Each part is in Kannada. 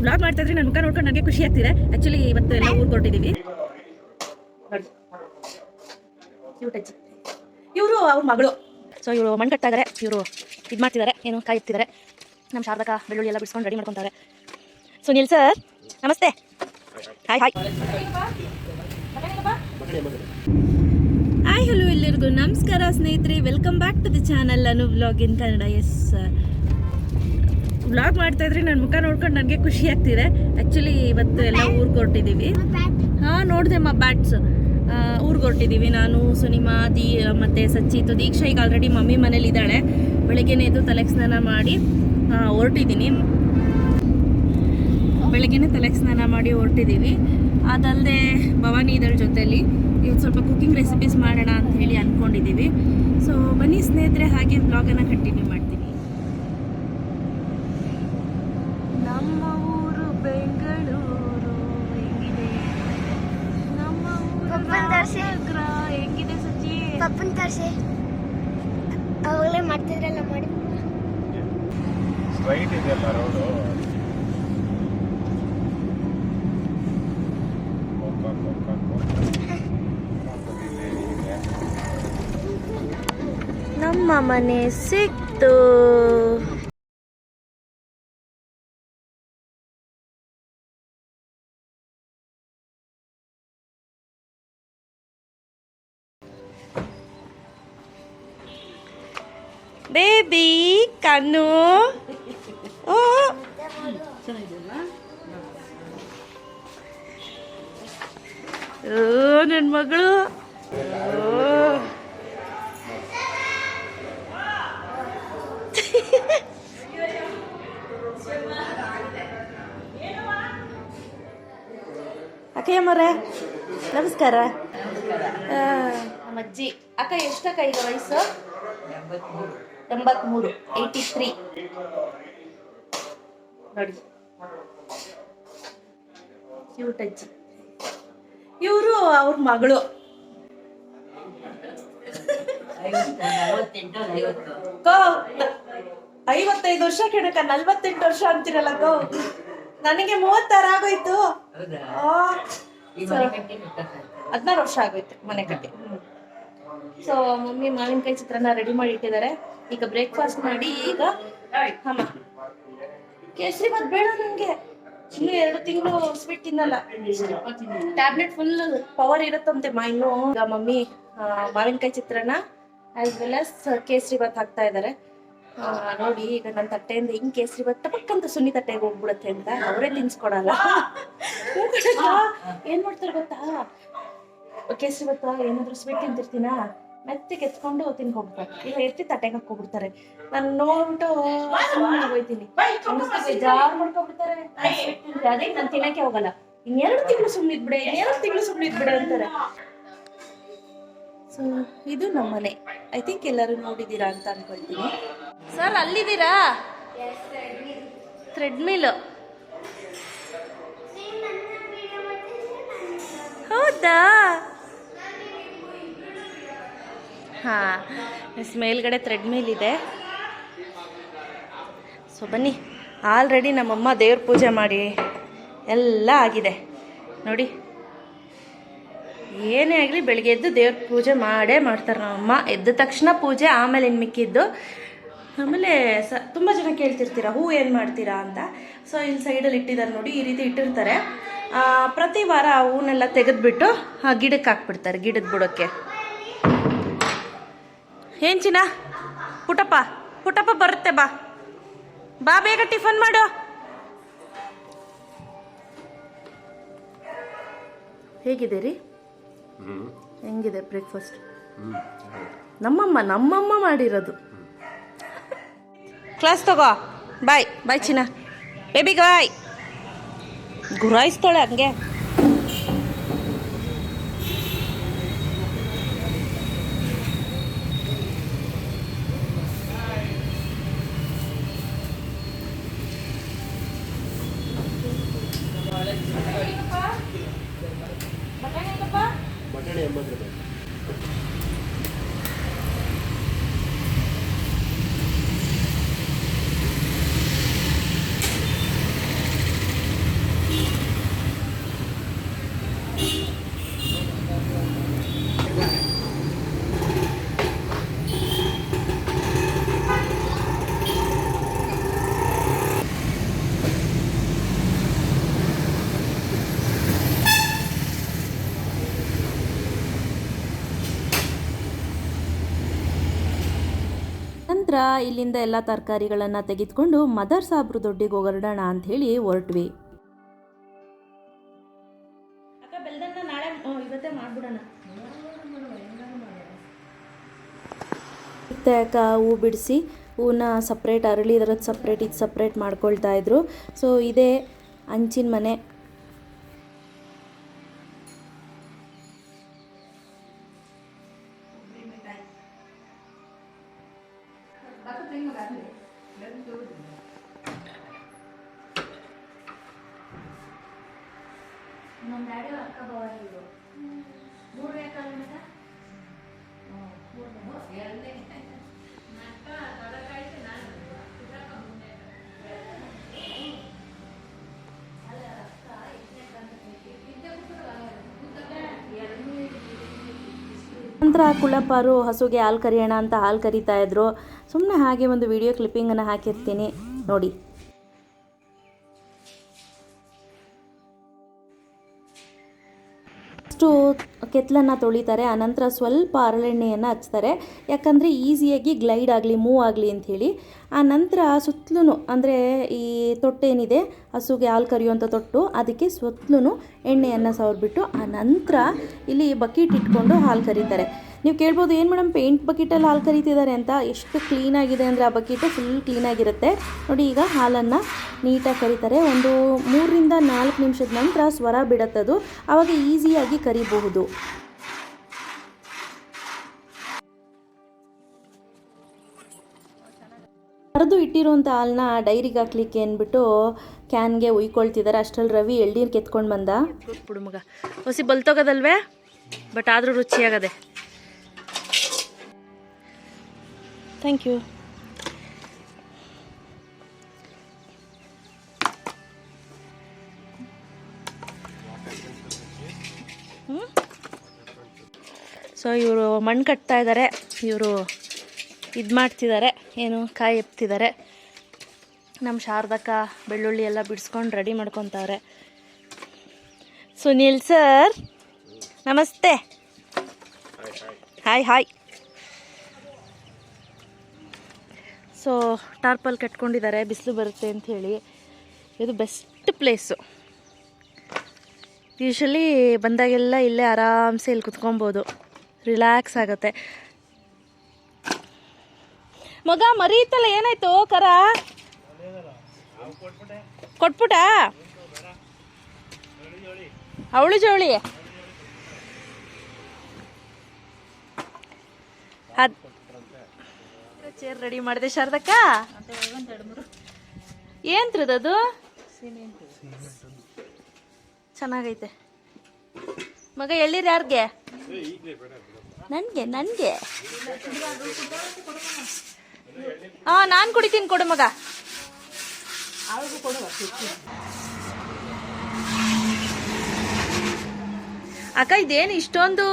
ವ್ಲಾಗ್ ಮಾಡ್ತಾ ಇದ್ರೆ ನನ್ನ ಮುಖ ನೋಡ್ಕೊಂಡು ನನಗೆ ಖುಷಿ ಆಗ್ತಿದೆ. ಆಕ್ಚುಲಿ ಇವತ್ತು ಎಲ್ಲ ಊರು ಕೊಟ್ಟಿದ್ದೀವಿ. ಇವರು ಅವ್ರ ಮಗಳು. ಸೊ ಇವರು ಮಣ್ಣು ಕಟ್ತಾ ಇದ್ದಾರೆ, ಇವರು ಇದು ಮಾಡ್ತಿದ್ದಾರೆ, ಏನು ಕಾಯಿ ಇರ್ತಿದ್ದಾರೆ. ನಮ್ಮ ಶಾರದಕ ಬೆಳ್ಳುಳ್ಳಿ ಎಲ್ಲ ಬಿಡಿಸ್ಕೊಂಡು ರೆಡಿ ಮಾಡ್ಕೊತಾರೆ. ಸುನಿಲ್ ಸರ್ ನಮಸ್ತೆ. ಹಾಯ್ ಹಾಯ್ ಹಾಯ್ ಹಲೋ ಎಲ್ಲರಿಗೂ ನಮಸ್ಕಾರ ಸ್ನೇಹಿತರೆ, welcome back to the channel Anu vlog in Kannada. Yes, vlog ಮಾಡ್ತಾ ಇದ್ರೆ ನನ್ನ ಮುಖ ನೋಡ್ಕೊಂಡು ನನಗೆ ಖುಷಿ ಆಗ್ತಿದೆ. ಆ್ಯಕ್ಚುಲಿ ಇವತ್ತು ಎಲ್ಲ ಊರಿಗೆ ಹೊರಟಿದ್ದೀವಿ. ಹಾಂ ನೋಡಿದೆ ಬ್ಯಾಟ್ಸ್. ಊರಿಗೆ ಹೊರಟಿದ್ದೀವಿ ನಾನು, ಸುನಿಮಾ, ಮತ್ತು ಸಚ್ಚಿತ್ತು. ದೀಕ್ಷಾ ಈಗ ಆಲ್ರೆಡಿ ಮಮ್ಮಿ ಮನೇಲಿ ಇದ್ದಾಳೆ. ಬೆಳಗ್ಗೆನೇ ಎದ್ದು ತಲೆಗೆ ಸ್ನಾನ ಮಾಡಿ ಹೊರಟಿದ್ದೀನಿ. ಬೆಳಗ್ಗೆನೇ ತಲೆಗೆ ಸ್ನಾನ ಮಾಡಿ ಹೊರಟಿದ್ದೀವಿ. ಅದಲ್ಲದೆ ಭವಾನಿ ಇದರ ಜೊತೆಯಲ್ಲಿ ಇವತ್ತು ಸ್ವಲ್ಪ ಕುಕ್ಕಿಂಗ್ ರೆಸಿಪೀಸ್ ಮಾಡೋಣ ಅಂತ ಹೇಳಿ ಅಂದ್ಕೊಂಡಿದ್ದೀವಿ. ಸೊ ಬನ್ನಿ ಸ್ನೇಹಿತರೆ, ಹಾಗೆ ಬ್ಲಾಗನ್ನು ಕಂಟಿನ್ಯೂ ಮಾಡ್ತೀನಿ. ನಮ್ಮ ಊರು ಬೆಂಗಳೂರು ಹೆಂಗಿದೆ, ನಮ್ಮ ಊರು ಹೆಂಗಿದೆ ಸಚ್ಚಿ? ಪಪ್ಪನ ತರ್ಸಿ ಅವಾಗಲೇ ಮಾಡ್ತಿದ್ರಲ್ಲ, ಮಾಡಿ ಸ್ಟ್ರೈಟ್ ಇದೆಯಲ್ಲ ರೋಡು. ನಮ್ಮ ಮನೆ ಸಿಕ್ತು. ಬೇಬಿ ಕಣ್ಣು. ಓ ನನ್ನ ಮಗಳು. ಅಕ್ಕಯ್ಯಮ್ಮರೇ ನಮಸ್ಕಾರ. ನಮ್ಮ ಅಜ್ಜಿ. ಅಕ್ಕ ಎಷ್ಟಕ್ಕ ಈಗ ವಯಸ್ಸು? 83, 83 ನೋಡಿ. ಕ್ಯೂಟ್ ಅಜ್ಜಿ. ಇವರು ಅವ್ರ ಮಗಳು. 55 ವರ್ಷ ಕೆಣಕ, 48 ವರ್ಷ ಅಂತೀರಲ್ಲ ಗೋ. ನನಗೆ 36 ಆಗೋಯ್ತು. 16 ವರ್ಷ ಆಗೋಯ್ತು ಮನೆ ಕಟ್ಟಿ. ಸೊ ಮಮ್ಮಿ ಮಾವಿನಕಾಯಿ ಚಿತ್ರಾನ್ನ ರೆಡಿ ಮಾಡಿ ಇಟ್ಟಿದ್ದಾರೆ. ಈಗ ಬ್ರೇಕ್ಫಾಸ್ಟ್ ಮಾಡಿ ಈಗ ಅಮ್ಮ ಕೇಸರಿ ಬಾತ್ ಬೇಡ ನನಗೆ. ಇನ್ನು 2 ತಿಂಗಳು ಸ್ವೀಟ್ ತಿನ್ನಲ್ಲ. ಟ್ಯಾಬ್ಲೆಟ್ ಫುಲ್ ಪವರ್ ಇರುತ್ತಂತೆ ಇನ್ನು. ಈಗ ಮಮ್ಮಿ ಮಾವಿನಕಾಯಿ ಚಿತ್ರಾನ್ನ as well as kesari bath ಹಾಕ್ತಾ ಇದ್ದಾರೆ. ನೋಡಿ ಈಗ ನನ್ನ ತಟ್ಟೆಯಿಂದ ಹಿಂಗ್ ಕೇಸರಿ ಬಾತ್ ಟಪಕ್ಕಂತ ಸುನ್ನಿ ತಟ್ಟೆಗೆ ಹೋಗ್ಬಿಡುತ್ತೆ ಅಂತ ಅವರೇ ತಿನ್ಸ್ಕೊಡಲ್ಲ. ಏನ್ ಮಾಡ್ತಾರೆ ಗೊತ್ತಾ, ಕೇಸರಿ ಬಾತ್ ಏನಾದ್ರು ಸ್ವೀಟ್ ತಿಂತಿರ್ತೀನ, ಮೆತ್ತಿಗೆ ಎತ್ಕೊಂಡು ತಿನ್ಕೊಬಿಡ್ತಾರೆ. ಇಲ್ಲ ಎತ್ತಿ ತಟ್ಟೆಗೆ ಹಾಕೋಬಿಡ್ತಾರೆ. ನಾನು ನೋಡ್ಬಿಟ್ಟು ಹೋಗ್ತೀನಿ, ಬೇಜಾರು ಮಾಡ್ಕೊಬಿಡ್ತಾರೆ. ಅದೇ ನಾನು ತಿನ್ನಕ್ಕೆ ಹೋಗಲ್ಲ. 2 ತಿಂಗಳು ಸುಮ್ಮನಿದ್ಬಿಡೆ, 2 ತಿಂಗಳು ಸುಮ್ಮನಿದ್ಬಿಡೆ ಅಂತಾರೆ. ಸೊ ಇದು ನಮ್ಮನೆ. ಐ ಥಿಂಕ್ ಎಲ್ಲರೂ ನೋಡಿದ್ದೀರಾ ಅಂತ ಅನ್ಕೊಳ್ತೀನಿ. ಸರ್ ಅಲ್ಲಿದ್ದೀರಾ? ಥ್ರೆಡ್ಮಿಲ್. ಹೌದಾ? ಹಾಂ, ಮೇಲ್ಗಡೆ ಥ್ರೆಡ್ಮಿಲ್ ಇದೆ. ಸೊ ಬನ್ನಿ. ಆಲ್ರೆಡಿ ನಮ್ಮಮ್ಮ ದೇವ್ರ ಪೂಜೆ ಮಾಡಿ ಎಲ್ಲ ಆಗಿದೆ ನೋಡಿ. ಏನೇ ಆಗಲಿ ಬೆಳಿಗ್ಗೆ ಎದ್ದು ದೇವ್ರ ಪೂಜೆ ಮಾಡೇ ಮಾಡ್ತಾರೆ ನಮ್ಮಮ್ಮ. ಎದ್ದ ತಕ್ಷಣ ಪೂಜೆ, ಆಮೇಲೆ ಇನ್ನು ಮಿಕ್ಕಿದ್ದು. ಆಮೇಲೆ ತುಂಬ ಜನ ಕೇಳ್ತಿರ್ತೀರ ಹೂ ಏನು ಮಾಡ್ತೀರಾ ಅಂತ. ಸೊ ಇಲ್ಲಿ ಸೈಡಲ್ಲಿ ಇಟ್ಟಿದ್ದಾರೆ ನೋಡಿ, ಈ ರೀತಿ ಇಟ್ಟಿರ್ತಾರೆ. ಪ್ರತಿ ವಾರ ಆ ಹೂನೆಲ್ಲ ತೆಗೆದ್ಬಿಟ್ಟು ಗಿಡಕ್ಕೆ ಹಾಕ್ಬಿಡ್ತಾರೆ, ಗಿಡದ ಬುಡಕ್ಕೆ. ಏನು ಚಿನ್ನ? ಪುಟಪ್ಪ ಪುಟಪ್ಪ ಬರುತ್ತೆ, ಬಾ ಬಾ ಬೇಗ ಟಿಫನ್ ಮಾಡು. ಹೇಗಿದೆ ರೀ? ಹೆಂಗಿದೆ ಬ್ರೇಕ್ಫಾಸ್ಟ್? ನಮ್ಮಮ್ಮ ಮಾಡಿರೋದು. ಕ್ಲಾಸ್ ತಗೋ. ಬಾಯ್ ಬಾಯ್ ಚಿನ್ನ. ಬೇಬಿ ಬಾಯ್. ಗುರಾಯಿಸ್ತಾಳೆ ಹಂಗೆ. ಬಟಾಣಿ 80 ರೂಪಾಯಿ. ಆನಂತರ ಇಲ್ಲಿಂದ ಎಲ್ಲ ತರಕಾರಿಗಳನ್ನು ತೆಗೆದುಕೊಂಡು ಮದರ್ ಸಾಬ್ರು ದೊಡ್ಡಿಗೆ ಹೊರಡೋಣ ಅಂಥೇಳಿ ಹೊರಟ್ವಿ. ಅಕ್ಕ ಬೆಲ್ದನ್ನ ನಾಳೆ ಇವತ್ತೇ ಮಾಡ್ಬಿಡೋಣ. ಮತ್ತೆ ಅಕ್ಕ ಹೂ ಬಿಡಿಸಿ ಹೂನ ಸಪ್ರೇಟ್ ಅರಳಿದ್ರದ್ದು ಸಪ್ರೇಟ್ ಇದು ಸಪ್ರೇಟ್ ಮಾಡ್ಕೊಳ್ತಾ ಇದ್ರು. ಸೊ ಇದೇ ಹಂಚಿನ ಮನೆ. ನಮ್ಮ ಡ್ಯಾಡಿ ಅಕ್ಕ ಬರೋದು 3ನೇ ಕಾಲದಿಂದ ನಂತರ ಕುಳ್ಳಪ್ಪಾರು ಹಸುಗೆ ಹಾಲು ಕರಿಯೋಣ ಅಂತ ಹಾಲು ಕರಿತಾ ಇದ್ರು. ಸುಮ್ಮನೆ ಹಾಗೆ ಒಂದು ವಿಡಿಯೋ ಕ್ಲಿಪ್ಪಿಂಗನ್ನು ಹಾಕಿರ್ತೀನಿ ನೋಡಿ. ಅಷ್ಟು ಕೆತ್ತಲನ್ನು ತೊಳಿತಾರೆ. ಆನಂತರ ಸ್ವಲ್ಪ ಹರಳೆಣ್ಣೆಯನ್ನು ಹಚ್ತಾರೆ, ಯಾಕಂದರೆ ಈಸಿಯಾಗಿ ಗ್ಲೈಡ್ ಆಗಲಿ ಮೂವ್ ಆಗಲಿ ಅಂಥೇಳಿ. ಆ ನಂತರ ಸುತ್ತಲೂ ಅಂದರೆ ಈ ತೊಟ್ಟೇನಿದೆ ಹಸುಗೆ ಹಾಲು ಕರಿಯುವಂಥ ತೊಟ್ಟು, ಅದಕ್ಕೆ ಸುತ್ತಲೂ ಎಣ್ಣೆಯನ್ನು ಸವರ್ಬಿಟ್ಟು ಆ ನಂತರ ಇಲ್ಲಿ ಬಕೆಟ್ ಇಟ್ಕೊಂಡು ಹಾಲು ಕರೀತಾರೆ. ನೀವು ಕೇಳ್ಬೋದು ಏನು ಮೇಡಮ್ ಪೇಂಟ್ ಬಕೆಟಲ್ಲಿ ಹಾಲು ಕರಿತಿದ್ದಾರೆ ಅಂತ. ಎಷ್ಟು ಕ್ಲೀನಾಗಿದೆ ಅಂದರೆ ಆ ಬಕೆಟು ಫುಲ್ ಕ್ಲೀನಾಗಿರುತ್ತೆ ನೋಡಿ. ಈಗ ಹಾಲನ್ನು ನೀಟಾಗಿ ಕರೀತಾರೆ. ಒಂದು 3ರಿಂದ 4 ನಿಮಿಷದ ನಂತರ ಸ್ವರ ಬಿಡುತ್ತದು, ಆವಾಗ ಈಸಿಯಾಗಿ ಕರಿಬಹುದು. ಕರೆದು ಇಟ್ಟಿರುವಂಥ ಹಾಲನ್ನ ಡೈರಿಗೆ ಹಾಕ್ಲಿಕ್ಕೆ ಅಂದ್ಬಿಟ್ಟು ಕ್ಯಾನ್ಗೆ ಉಯ್ಕೊಳ್ತಿದ್ದಾರೆ. ಅಷ್ಟರಲ್ಲಿ ರವಿ ಎಳ್ನೀರು ಕೆತ್ಕೊಂಡು ಬಂದ. ಬಿಡು ಮಗ, ಹೊಸಿ ಬಲ್ತೋಗೋದಲ್ವೇ, ಬಟ್ ಆದರೂ ರುಚಿಯಾಗದೆ. Thank you. ಸೊ ಇವರು ಮಣ್ಣು ಕಟ್ತಾ ಇದ್ದಾರೆ, ಇವರು ಇದು ಮಾಡ್ತಿದ್ದಾರೆ, ಏನು ಕಾಯಿ ಎಪ್ತಿದ್ದಾರೆ. ನಮ್ಮ ಶಾರದಕ್ಕ ಬೆಳ್ಳುಳ್ಳಿ ಎಲ್ಲ ಬಿಡಿಸ್ಕೊಂಡು ರೆಡಿ ಮಾಡ್ಕೊತಾವ್ರೆ. ಸುನೀಲ್ ಸರ್ ನಮಸ್ತೆ. Hi hi. ಸೊ ಟಾರ್ಪಲ್ ಕಟ್ಕೊಂಡಿದ್ದಾರೆ ಬಿಸಿಲು ಬರುತ್ತೆ ಅಂಥೇಳಿ. ಇದು ಬೆಸ್ಟ್ ಪ್ಲೇಸು. ಯೂಶ್ವಲಿ ಬಂದಾಗೆಲ್ಲ ಇಲ್ಲೇ ಆರಾಮ್ಸೆ ಇಲ್ಲಿ ಕುತ್ಕೊಬೋದು, ರಿಲ್ಯಾಕ್ಸ್ ಆಗುತ್ತೆ. ಮಗ ಮರೀತಲ್ಲ, ಏನಾಯ್ತು ಕರ ಕೊಟ್ಬಿಟ? ಅವಳು ಜೋಳಿ ಚೇರ್ ರೆಡಿ ಮಾಡಿದೆ ಶಾರದಕ್ಕ. ಏನ್ತ್ರದದು ಚೆನ್ನಾಗೈತೆ ಮಗ. ಎಳ್ಳೀರು ಯಾರಿಗೆ? ನನ್ಗೆ ನಾನು ಕುಡಿತೀನಿ, ಕೊಡು ಮಗ. ಅಕ್ಕ ಇದೇನು ಇಷ್ಟೊಂದು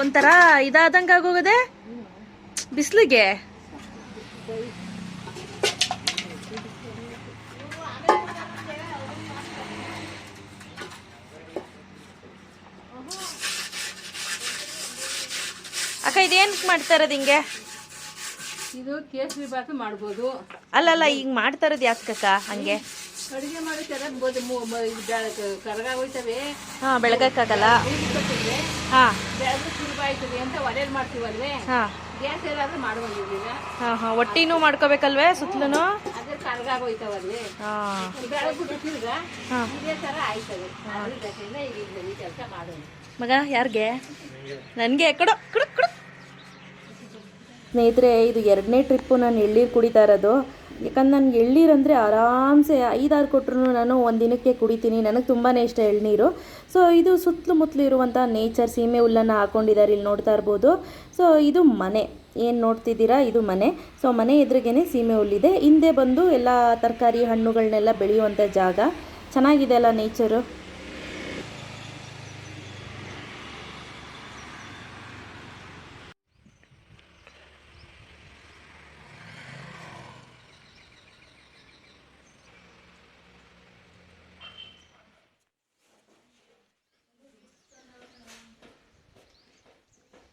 ಒಂಥರ ಇದಾದಂಗೆ ಆಗೋಗದೆ ಬಿಸಿಲಿಗೆ. ಅಕ್ಕ ಇದೇನ್ ಮಾಡ್ತಾ ಇರೋದು ಹಿಂಗೆ? ಇದು ಕೇಸರಿ ಬಾತು ಮಾಡ್ಬೋದು. ಅಲ್ಲಲ್ಲ ಈಗ ಮಾಡ್ತಾ ಇರೋದು ಯಾಕಕ್ಕ ಹಂಗೆ? ಅಡುಗೆ ಮಾಡಿರ್ತಾರೆ, ಕರಗ ಹೋಯ್ತವೆ. ಹಾ ಬೆಳಗಕ್ಕಾಗಲ್ಲ. ಹಾ ಬೆಳೆದ್ರೆ ಸುಲಭ ಆಯ್ತದೆ ಅಂತ ಒಲೆಯಲ್ಲಿ ಮಾಡ್ತೀವಲ್ವೇ. ಹಾ ಗ್ಯಾಸ್ ಎಲ್ಲಾದ್ರೂ ಮಾಡುವಂಗಿಲ್ಲ. ಹಾ ಒಟ್ಟಿನೂ ಮಾಡ್ಕೋಬೇಕಲ್ವೇ ಸುತ್ತಲೂ? ಅದೇ ಕರಗ ಹೋಯ್ತವಲ್ವೇ. ಹಾ ಬೆಳಗ್ಬಿಟ್ಟು ತಿರ್ಗ ಇದೇ ತರ ಆಯ್ತದೆ. ಅದರಿಂದ ಈಗ ಈ ಕೆಲಸ ಮಾಡೋದು. ಮಗ ಯಾರಿಗೆ? ನನಗೆ ಕೊಡು ಕೊಡು ಕೊಡು. ಸ್ನೇಹಿತರೆ, ಇದು 2ನೇ ಟ್ರಿಪ್ಪು ನಾನು ಎಳ್ಳೀರು ಕುಡಿತಾ ಇರೋದು. ಯಾಕಂದ್ರೆ ನನಗೆ ಎಳ್ಳೀರು ಅಂದರೆ ಆರಾಮ್ಸೆ 5-6 ಕೊಟ್ಟರು ನಾನು ಒಂದು ದಿನಕ್ಕೆ ಕುಡಿತೀನಿ. ನನಗೆ ತುಂಬಾ ಇಷ್ಟ ಎಳ್ನೀರು. ಸೊ ಇದು ಸುತ್ತಲೂ ಮುತ್ತಲು ಇರುವಂಥ ನೇಚರ್. ಸೀಮೆ ಹುಲ್ಲನ್ನು ಹಾಕ್ಕೊಂಡಿದ್ದಾರೆ, ಇಲ್ಲಿ ನೋಡ್ತಾ ಇರ್ಬೋದು. ಸೊ ಇದು ಮನೆ, ಏನು ನೋಡ್ತಿದ್ದೀರಾ ಇದು ಮನೆ. ಸೊ ಮನೆ ಎದುರಿಗೇನೆ ಸೀಮೆ ಹುಲ್ಲಿದೆ. ಹಿಂದೆ ಬಂದು ಎಲ್ಲ ತರಕಾರಿ ಹಣ್ಣುಗಳನ್ನೆಲ್ಲ ಬೆಳೆಯುವಂಥ ಜಾಗ. ಚೆನ್ನಾಗಿದೆ ಅಲ್ಲ ನೇಚರು.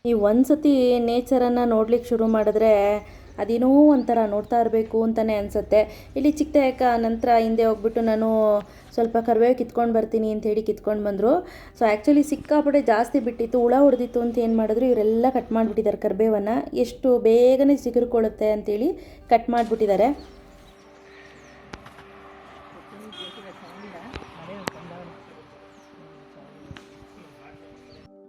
ನೀವು ಒಂದು ಸತಿ ನೇಚರನ್ನು ನೋಡ್ಲಿಕ್ಕೆ ಶುರು ಮಾಡಿದ್ರೆ ಅದೇನೋ ಒಂಥರ ನೋಡ್ತಾ ಇರಬೇಕು ಅಂತಲೇ ಅನಿಸುತ್ತೆ. ಇಲ್ಲಿ ಚಿಕ್ಕದಕ್ಕ ನಂತರ ಹಿಂದೆ ಹೋಗ್ಬಿಟ್ಟು ನಾನು ಸ್ವಲ್ಪ ಕರಿಬೇವು ಕಿತ್ಕೊಂಡು ಬರ್ತೀನಿ ಅಂಥೇಳಿ ಕಿತ್ಕೊಂಡು ಬಂದರು. ಸೊ ಆ್ಯಕ್ಚುಲಿ ಸಿಕ್ಕಾಪಟ್ಟೆ ಜಾಸ್ತಿ ಬಿಟ್ಟಿತ್ತು, ಹುಳ ಹೊಡೆದಿತ್ತು ಅಂತ ಏನು ಮಾಡಿದ್ರು ಇವರೆಲ್ಲ ಕಟ್ ಮಾಡಿಬಿಟ್ಟಿದ್ದಾರೆ ಕರಿಬೇವನ್ನು. ಎಷ್ಟು ಬೇಗನೆ ಸಿಗುರ್ಕೊಳ್ಳುತ್ತೆ ಅಂಥೇಳಿ ಕಟ್ ಮಾಡಿಬಿಟ್ಟಿದ್ದಾರೆ.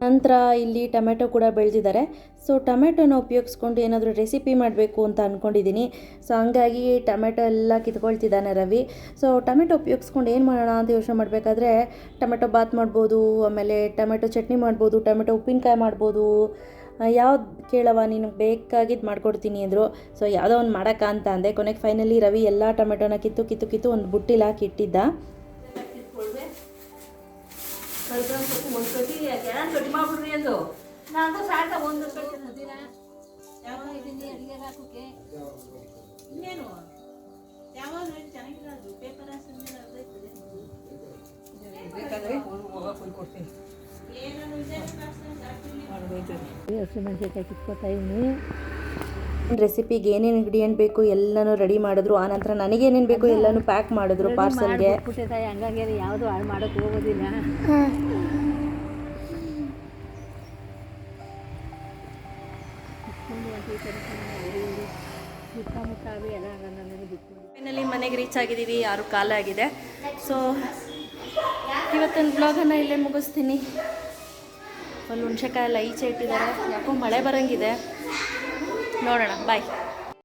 ನಂತರ ಇಲ್ಲಿ ಟೊಮೆಟೊ ಕೂಡ ಬೆಳೆದಿದ್ದಾರೆ. ಸೊ ಟೊಮೆಟೊನ ಉಪಯೋಗಿಸ್ಕೊಂಡು ಏನಾದರೂ ರೆಸಿಪಿ ಮಾಡಬೇಕು ಅಂತ ಅಂದ್ಕೊಂಡಿದ್ದೀನಿ. ಸೊ ಹಂಗಾಗಿ ಟೊಮೆಟೊ ಎಲ್ಲ ಕಿತ್ಕೊಳ್ತಿದ್ದಾನೆ ರವಿ. ಸೊ ಟೊಮೆಟೊ ಉಪಯೋಗಿಸ್ಕೊಂಡು ಏನು ಮಾಡೋಣ ಅಂತ ಯೋಚನೆ ಮಾಡಬೇಕಾದ್ರೆ ಟೊಮೆಟೊ ಬಾತ್ ಮಾಡ್ಬೋದು, ಆಮೇಲೆ ಟೊಮೆಟೊ ಚಟ್ನಿ ಮಾಡ್ಬೋದು, ಟೊಮೆಟೊ ಉಪ್ಪಿನಕಾಯಿ ಮಾಡ್ಬೋದು. ಯಾವ್ದು ಕೇಳವ ನೀನು ಬೇಕಾಗಿದ್ದು ಮಾಡ್ಕೊಡ್ತೀನಿ ಅಂದರು. ಸೊ ಯಾವುದೋ ಒಂದು ಮಾಡೋಕ್ಕ ಅಂತ ಅಂದೆ. ಕೊನೆಗೆ ಫೈನಲಿ ರವಿ ಎಲ್ಲ ಟೊಮೆಟೊನ ಕಿತ್ತು ಒಂದು ಬುಟ್ಟಿಲಿ ಹಾಕಿ ಇಟ್ಟಿದ್ದ. ಕಟ್ಟಿ ಮಾಡ್ಬಿಡ್ರಿ ಅಂದು ನಾನು ಸಾಕ ಒಂದು ಇನ್ನೇನು ಯಾವಾಗ ಚೆನ್ನಾಗಿಲ್ಲ ಅದು ಪೇಪರ್ ಹಸಿಮೆಣಸಿನ್ಕಾಯಿ ಕಿತ್ಕೊತಾ ಇದ್ದೀನಿ. ರೆಸಿಪಿಗೆ ಏನೇನು ಇಂಗ್ರೀಡಿಯೆಂಟ್ ಬೇಕು ಎಲ್ಲನೂ ರೆಡಿ ಮಾಡಿದ್ರು. ಆನಂತರ ನನಗೇನೇನು ಬೇಕು ಎಲ್ಲನೂ ಪ್ಯಾಕ್ ಮಾಡಿದ್ರು ಪಾರ್ಸಲ್ಗೆ. ಹಂಗಾಗಿ ಯಾವುದು ಹಾಳು ಮಾಡೋಕ್ಕೆ ಹೋಗೋದಿಲ್ಲ. ಫೈನಲಿ ಮನೆಗೆ ರೀಚ್ ಆಗಿದ್ದೀವಿ. 6 ಕಾಲ ಆಗಿದೆ. ಸೊ ಇವತ್ತಿನ ಬ್ಲಾಗನ್ನು ಇಲ್ಲೇ ಮುಗಿಸ್ತೀನಿ. ಫುಲ್ ಹುಣಸೆಕಾಯಿ ಎಲ್ಲ ಈಚೆ ಇಟ್ಟಿದ್ದಾರೆ. ಯಾಕೋ ಮಳೆ ಬರೋಂಗಿದೆ, ನೋಡೋಣ. ಬಾಯ್.